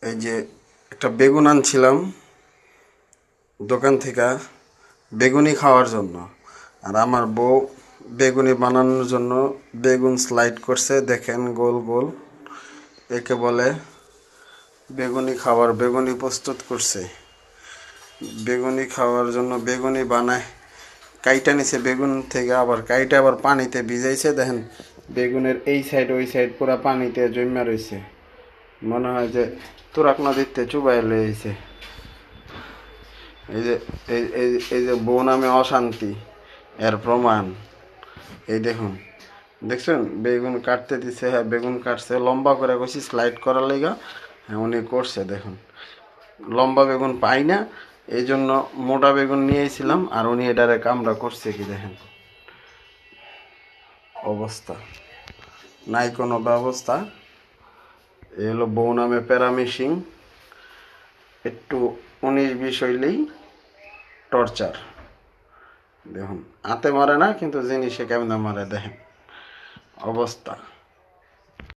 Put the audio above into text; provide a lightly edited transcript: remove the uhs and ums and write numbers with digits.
এই যে একটা বেগুন আনছিলাম দোকান থেকে বেগুনি খাওয়ার জন্য, আর আমার বউ বেগুনি বানানোর জন্য বেগুন স্লাইড করছে, দেখেন গোল গোল। একে বলে বেগুনি খাবার, বেগুনি প্রস্তুত করছে। বেগুনি খাওয়ার জন্য বেগুনি বানায় কাইটা নিছে বেগুন থেকে, আবার কাইটা আবার পানিতে ভিজাইছে। দেখেন বেগুনের এই সাইড ওই সাইড পুরা পানিতে জমা রয়েছে, মনে হয় যে তুরাক নদীতে চুবাই লইছে। এই যে এই যে বউ নামে অশান্তি এর প্রমাণ। এই দেখুন, দেখছেন বেগুন কাটতে দিছে, হ্যাঁ বেগুন কাটছে, লম্বা করে কইছি স্লাইড করার লেগা, হ্যাঁ উনি করছে। দেখুন লম্বা বেগুন পাই না, এই জন্য মোটা বেগুন নিয়েছিলাম, আর উনি এটারে কামড়া করছে। কি দেখেন অবস্থা, নাই কোনো ব্যবস্থা। এ হলো বউ নামে প্যারামেশিং, একটু 19-20 হইলেই টর্চার। দেখুন হাতে মারে না, কিন্তু জিনিসে কেমন মারে দেখেন অবস্থা।